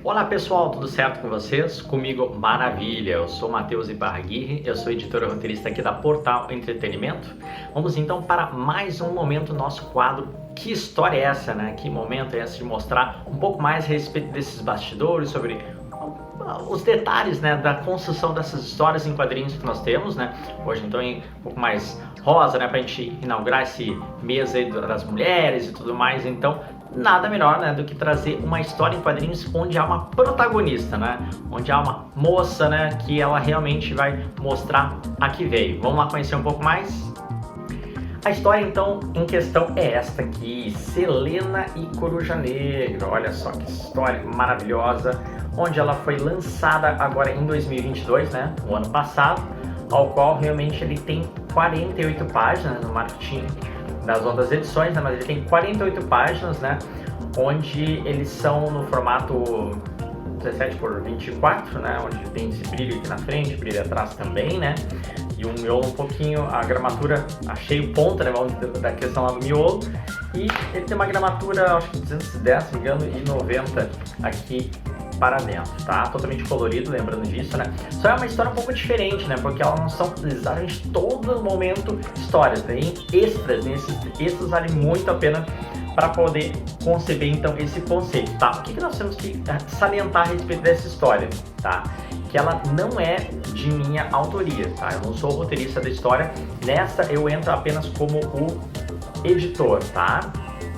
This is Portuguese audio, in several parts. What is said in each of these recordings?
Olá pessoal, tudo certo com vocês? Comigo, maravilha! Eu sou Matheus Ibarguirre, eu sou editor e roteirista aqui da Portal Entretenimento. Vamos então para mais um momento do nosso quadro. Que história é essa, né? Que momento é esse de mostrar um pouco mais a respeito desses bastidores, sobre os detalhes, né, da construção dessas histórias em quadrinhos que nós temos, né? Hoje então um pouco mais rosa, né, pra gente inaugurar esse mês aí das mulheres e tudo mais. Então nada melhor, né, do que trazer uma história em quadrinhos onde há uma protagonista, né, onde há uma moça, né, que ela realmente vai mostrar a que veio. Vamos lá conhecer um pouco mais? A história então em questão é esta aqui, Selena e Coruja Negra. Olha só que história maravilhosa, onde ela foi lançada agora em 2022, né, o ano passado, ao qual realmente ele tem 48 páginas no marketing das outras edições, né, mas ele tem 48 páginas, né, onde eles são no formato 17 por 24, né, onde tem esse brilho aqui na frente, brilho atrás também, né, e um miolo um pouquinho, a gramatura, achei o ponto, né, da questão lá do miolo, e ele tem uma gramatura, acho que 210, se não me engano, e 90 aqui para dentro, tá? Totalmente colorido, lembrando disso, né? Só é uma história um pouco diferente, né? Porque elas não são exatamente todo momento histórias, tem extras, né? Esses extras valem muito a pena para poder conceber então esse conceito, tá? O que nós temos que salientar a respeito dessa história, tá? Que ela não é de minha autoria, tá? Eu não sou o roteirista da história, nessa eu entro apenas como o editor, tá?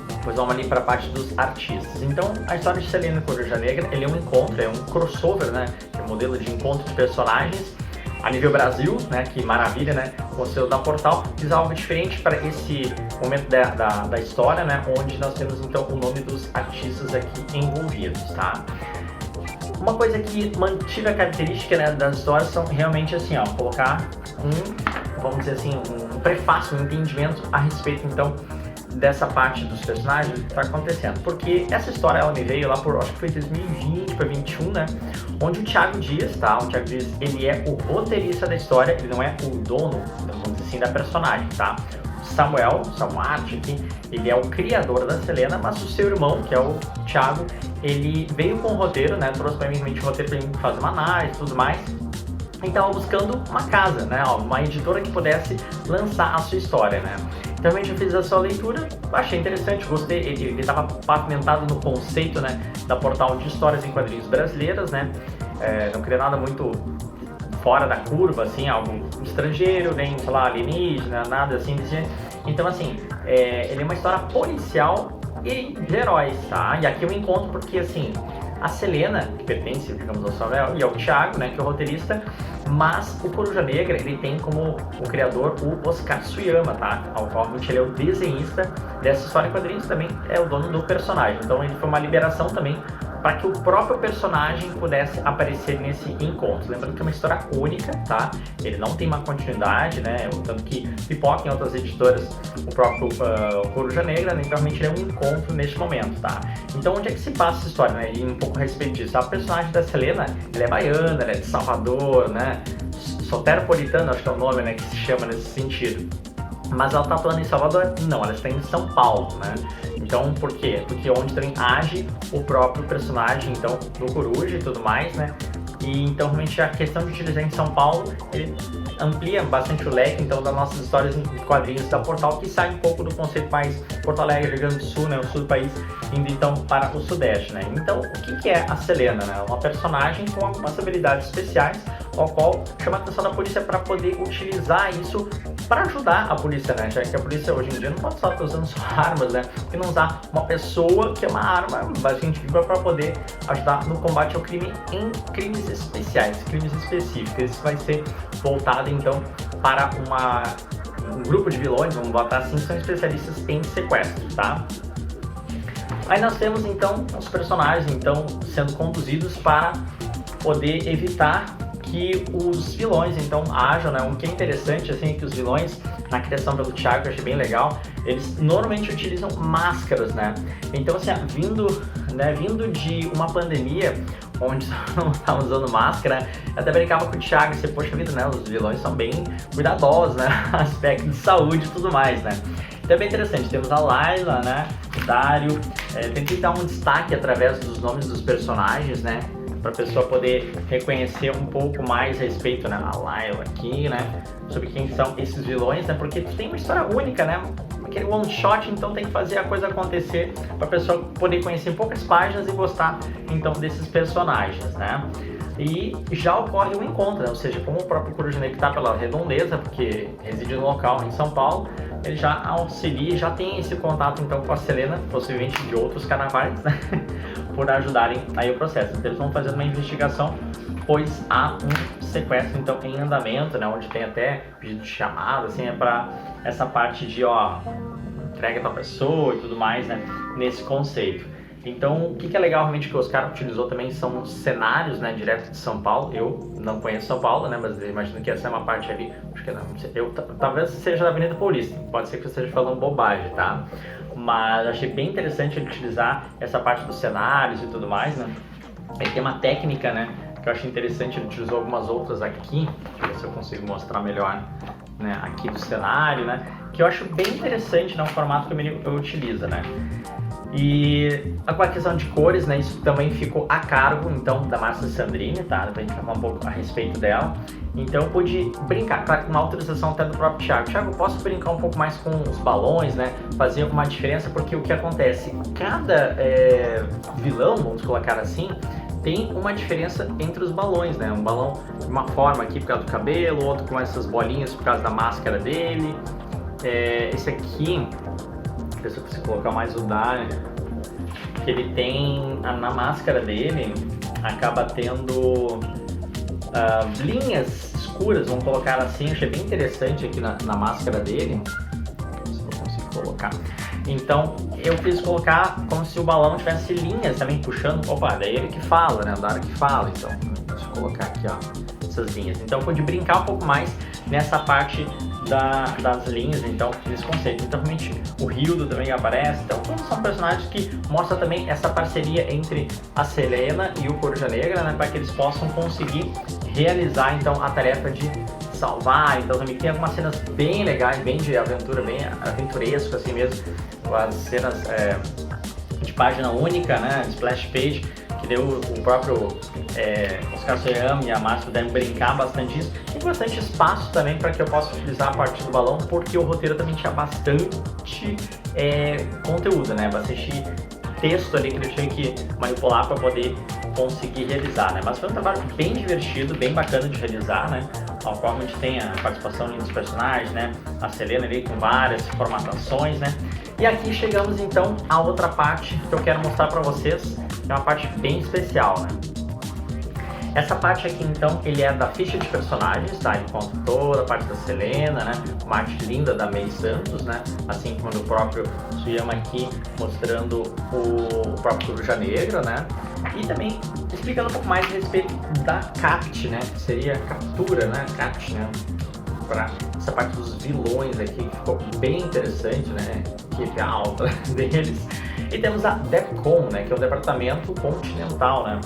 Depois vamos ali para a parte dos artistas. Então, a história de Selena e Coruja Negra, ele é um encontro, é um crossover, né? É um modelo de encontro de personagens a nível Brasil, né? Que maravilha, né? Com o selo da Portal. Fiz algo diferente para esse momento da história, né? Onde nós temos então o nome dos artistas aqui envolvidos, tá? Uma coisa que mantive a característica, né, das histórias são realmente assim, ó, colocar vamos dizer assim, um prefácio, um entendimento a respeito então dessa parte dos personagens que está acontecendo, porque essa história ela me veio lá por, acho que foi 2020 para 2021, né, onde o Thiago Dias, tá, o Thiago Dias, ele é o roteirista da história, ele não é o dono, vamos dizer assim, da personagem, tá. Samuel Arte, ele é o criador da Selena, mas o seu irmão, que é o Thiago, ele veio com o roteiro, né, trouxe para mim o roteiro para mim fazer uma análise e tudo mais. Então, buscando uma casa, né, uma editora que pudesse lançar a sua história, né. Então, realmente eu fiz a sua leitura, achei interessante, gostei, ele estava pavimentado no conceito, né, da Portal de Histórias em Quadrinhos Brasileiras, né, não queria nada muito fora da curva, assim, algo estrangeiro, nem, sei lá, alienígena, nada assim desse jeito. Então, assim, ele é uma história policial e de heróis, tá? E aqui eu me encontro porque, assim, a Selena, que pertence, digamos, ao Samuel, e ao Thiago, né, que é o roteirista, mas o Coruja Negra, ele tem como o criador o Oscar Suyama, tá? Ao qual ele é o desenhista dessa história em quadrinhos, também é o dono do personagem. Então, ele foi uma liberação também para que o próprio personagem pudesse aparecer nesse encontro. Lembrando que é uma história única, tá? Ele não tem uma continuidade, né? Tanto que pipoca em outras editoras o próprio Coruja Negra, né? Então realmente é um encontro neste momento, tá? Então onde é que se passa essa história, né? E um pouco a respeito disso. A personagem da Selena, ela é baiana, ela é de Salvador, né? Soteropolitana, acho que é o nome, né? Que se chama nesse sentido. Mas ela tá atuando em Salvador? Não, ela está em São Paulo, né? Então, por quê? Porque onde também age o próprio personagem, então, do Coruja e tudo mais, né? E então, realmente, a questão de utilizar em São Paulo, ele amplia bastante o leque, então, das nossas histórias em quadrinhos da Portal, que sai um pouco do conceito mais Porto Alegre, Rio Grande do Sul, né? O sul do país, indo, então, para o sudeste, né? Então, o que é a Selena, né? Uma personagem com algumas habilidades especiais, ao qual chama a atenção da polícia para poder utilizar isso para ajudar a polícia, né? Já que a polícia hoje em dia não pode só estar usando só armas, né? Porque não usar uma pessoa que é uma arma basicamente viva para poder ajudar no combate ao crime em crimes especiais, crimes específicos. Isso vai ser voltado então para um grupo de vilões, vamos botar assim, que são especialistas em sequestros, tá? Aí nós temos então os personagens então sendo conduzidos para poder evitar que os vilões então ajam, né? O que é interessante assim é que os vilões, na criação pelo Thiago, eu achei bem legal, eles normalmente utilizam máscaras, né? Então assim, vindo de uma pandemia onde não estavam usando máscara, eu até brincava com o Thiago, assim, poxa vida, né? Os vilões são bem cuidadosos, né? Aspecto de saúde e tudo mais, né? Então é bem interessante, temos a Layla, né? O Dário, tentei dar um destaque através dos nomes dos personagens, né? Para a pessoa poder reconhecer um pouco mais a respeito, né? A Layla aqui, né? Sobre quem são esses vilões, né? Porque tem uma história única, né? Aquele one shot, então tem que fazer a coisa acontecer para a pessoa poder conhecer em poucas páginas e gostar então desses personagens, né? E já ocorre um encontro, né? Ou seja, como o próprio Coruja Negra está pela redondeza, porque reside no local em São Paulo, ele já auxilia, já tem esse contato então com a Selena, possivelmente de outros carnavais, né? Por ajudarem aí o processo. Então eles vão fazendo uma investigação, pois há um sequestro então em andamento, né? Onde tem até pedido de chamada, assim, é para essa parte de, ó, entrega pra pessoa e tudo mais, né? Nesse conceito. Então, o que é legal realmente que o Oscar utilizou também são cenários, né, direto de São Paulo. Eu não conheço São Paulo, né, mas eu imagino que essa é uma parte ali, acho que não sei, talvez seja da Avenida Paulista, pode ser que eu esteja falando bobagem, tá? Mas achei bem interessante ele utilizar essa parte dos cenários e tudo mais, né? Ele tem uma técnica, né, que eu achei interessante, ele utilizou algumas outras aqui, deixa eu ver se eu consigo mostrar melhor, né, aqui do cenário, né, que eu acho bem interessante, né, o formato que eu utilizo, né. E com a questão de cores, né, isso também ficou a cargo, então, da Márcia Sandrini, tá? Pra gente falar um pouco a respeito dela. Então eu pude brincar, claro, com uma autorização até do próprio Thiago. Thiago, eu posso brincar um pouco mais com os balões, né? Fazer alguma diferença, porque o que acontece? Cada vilão, vamos colocar assim, tem uma diferença entre os balões, né? Um balão de uma forma aqui por causa do cabelo, outro com essas bolinhas por causa da máscara dele. Esse aqui, deixa eu ver se eu consigo colocar mais o Dani, que ele tem, na máscara dele, acaba tendo linhas escuras, vamos colocar assim, achei bem interessante aqui na máscara dele, se eu consigo colocar. Então, eu quis colocar como se o balão tivesse linhas também puxando, opa, daí ele que fala, né, da hora que fala, então, deixa eu colocar aqui, ó, essas linhas. Então, eu pude brincar um pouco mais nessa parte das linhas, então, desse conceito. Então, realmente, o Hildo também aparece, então, todos são personagens que mostram também essa parceria entre a Selena e o Coruja Negra, né, para que eles possam conseguir realizar, então, a tarefa de salvar. Então, também tem algumas cenas bem legais, bem de aventura, bem aventuresco, assim mesmo, com as cenas de página única, né, splash page, que deu o próprio Oscar Soyama e a Márcia puderam brincar bastante isso. Tem bastante espaço também para que eu possa utilizar a parte do balão, porque o roteiro também tinha bastante conteúdo, né? Bastante texto ali que eu tinha que manipular para poder conseguir realizar, né? Mas foi um trabalho bem divertido, bem bacana de realizar, né? Ao qual a gente tem a participação dos personagens, né? A Selena ali com várias formatações, né? E aqui chegamos então à outra parte que eu quero mostrar para vocês, que é uma parte bem especial, né? Essa parte aqui, então, ele é da ficha de personagens, tá? Ele conta toda a parte da Selena, né? Uma arte linda da May Santos, né? Assim como do próprio Soyama aqui, mostrando o próprio Coruja Negra, né? E também explicando um pouco mais a respeito da CAPT, né? Que seria captura, né? CAPT, né? Para essa parte dos vilões aqui, que ficou bem interessante, né? Equipe alta deles. E temos a DEFCON, né? Que é o Departamento Continental, né?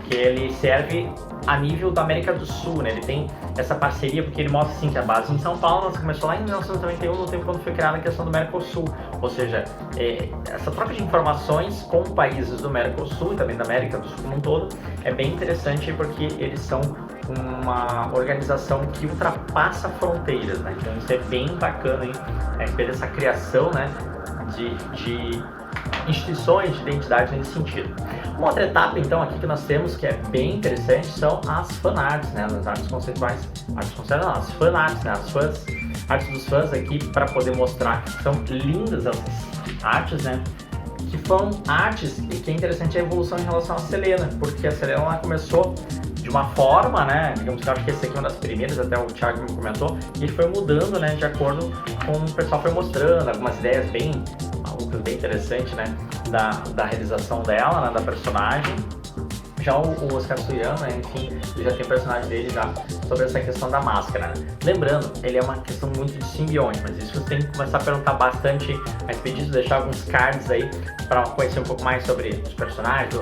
Que ele serve a nível da América do Sul, né? Ele tem essa parceria porque ele mostra assim que a base em São Paulo, mas começou lá em 1991, no tempo quando foi criada a questão do Mercosul, ou seja, essa troca de informações com países do Mercosul e também da América do Sul como um todo é bem interessante porque eles são uma organização que ultrapassa fronteiras, né? Então isso é bem bacana, hein? A respeito dessa criação, né? De instituições de identidade nesse sentido. Uma outra etapa, então, aqui que nós temos, que é bem interessante, são as fanarts, né? As artes conceituais, as fanarts, né? As artes dos fãs aqui, para poder mostrar que são lindas essas artes, né? Que foram artes, e que é interessante a evolução em relação à Selena, porque a Selena ela começou de uma forma, né, digamos que eu acho que essa aqui é uma das primeiras, até o Thiago me comentou, e ele foi mudando, né, de acordo com o pessoal foi mostrando, algumas ideias bem malucas, bem interessantes, né, da realização dela, né, da personagem. Já o Oscar Soyama, enfim, ele já tem o personagem dele já sobre essa questão da máscara, né? Lembrando, ele é uma questão muito de simbionte, mas isso você tem que começar a perguntar bastante a respeito disso, deixar alguns cards aí para conhecer um pouco mais sobre os personagens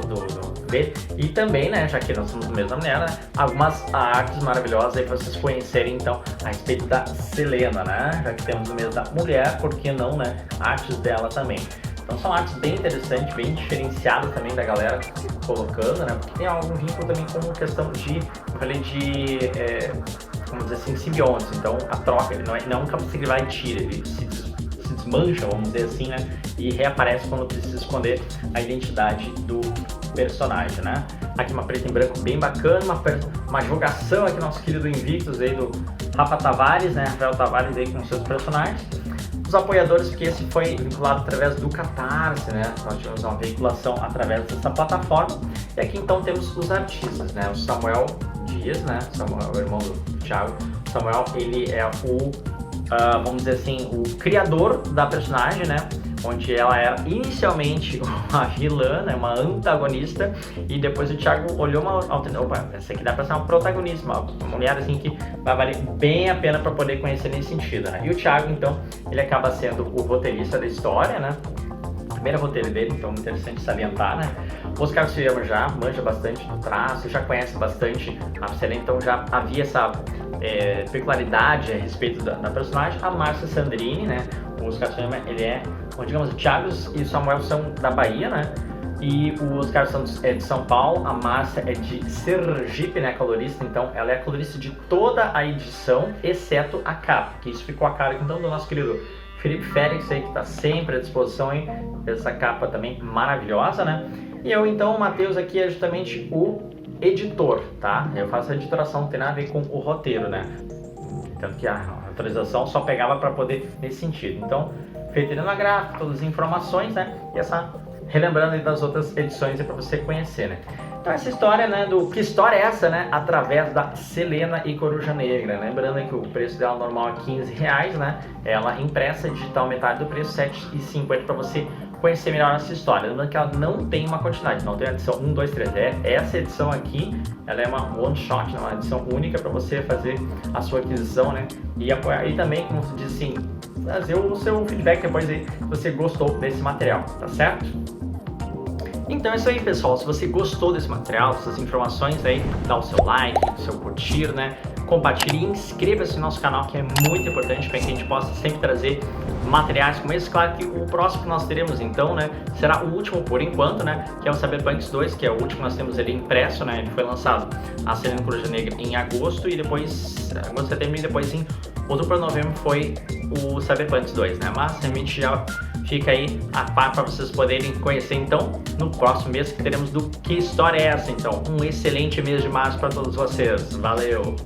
dele. E também, né, já que nós somos do mesmo mulher, né, algumas artes maravilhosas aí para vocês conhecerem, então, a respeito da Selena, né? Já que temos o mesmo da mulher, por que não, né, artes dela também. Então são artes bem interessantes, bem diferenciadas também da galera colocando, né? Porque tem algum vínculo também com questão de, eu falei de, vamos dizer assim, simbiontes. Então a troca, ele não é um campo que ele vai e tira, ele se desmancha, vamos dizer assim, né? E reaparece quando precisa esconder a identidade do personagem, né? Aqui uma preta em branco bem bacana, uma jogação aqui, nosso querido Invictus aí do Rafa Tavares, né? Rafael Tavares aí com seus personagens. Os apoiadores, porque esse foi vinculado através do Catarse, né? Nós tivemos uma veiculação através dessa plataforma. E aqui então temos os artistas, né? O Samuel Dias, né? Samuel, o irmão do Thiago. Samuel, ele é o, vamos dizer assim, o criador da personagem, né? Onde ela era inicialmente uma vilã, né, uma antagonista, e depois o Thiago olhou opa, essa aqui dá pra ser uma protagonista, uma mulher assim que vai valer bem a pena para poder conhecer nesse sentido, né? E o Thiago, então, ele acaba sendo o roteirista da história, né? Primeiro roteiro dele, então interessante salientar, né? O Oscar Suyama já manja bastante do traço, já conhece bastante a série, então já havia essa peculiaridade a respeito da personagem. A Márcia Sandrini, né? O Oscar Suyama, ele é, digamos, o Thiago e o Samuel são da Bahia, né? E o Oscar Santos é de São Paulo, a Márcia é de Sergipe, né? Colorista, então ela é a colorista de toda a edição, exceto a capa, que isso ficou a cara então do nosso querido Felipe Félix aí, que está sempre à disposição, hein? Essa capa também maravilhosa, né? E eu então, o Matheus aqui é justamente o editor, tá? Eu faço a editoração, não tem nada a ver com o roteiro, né? Tanto que a atualização só pegava para poder nesse sentido. Então, feito na gráfica, todas as informações, né? E essa, relembrando aí das outras edições para você conhecer, né? Então essa história, né, que história é essa, né, através da Selena e Coruja Negra, lembrando que o preço dela normal é R$15, né, ela impressa digital metade do preço, R$7,50 para você conhecer melhor essa história, lembrando que ela não tem uma quantidade, não tem a edição 1, 2, 3, essa edição aqui, ela é uma one shot, né, uma edição única para você fazer a sua aquisição, né, e apoiar, e também, como se diz assim, fazer o seu feedback depois aí, se você gostou desse material, tá certo? Então é isso aí, pessoal, se você gostou desse material, dessas informações aí, dá o seu like, o seu curtir, né? Compartilhe e inscreva-se no nosso canal, que é muito importante para que a gente possa sempre trazer materiais como esse. Claro que o próximo que nós teremos então, né, será o último por enquanto, né, que é o Cyberpunk 2, que é o último que nós temos ali impresso, né, ele foi lançado a Selena Coruja Negra em agosto e depois, agosto, setembro e depois em outubro para novembro foi o Cyberpunk 2, né, mas realmente já fica aí a par para vocês poderem conhecer então no próximo mês que teremos do Que História é Essa, então um excelente mês de março para todos vocês, valeu!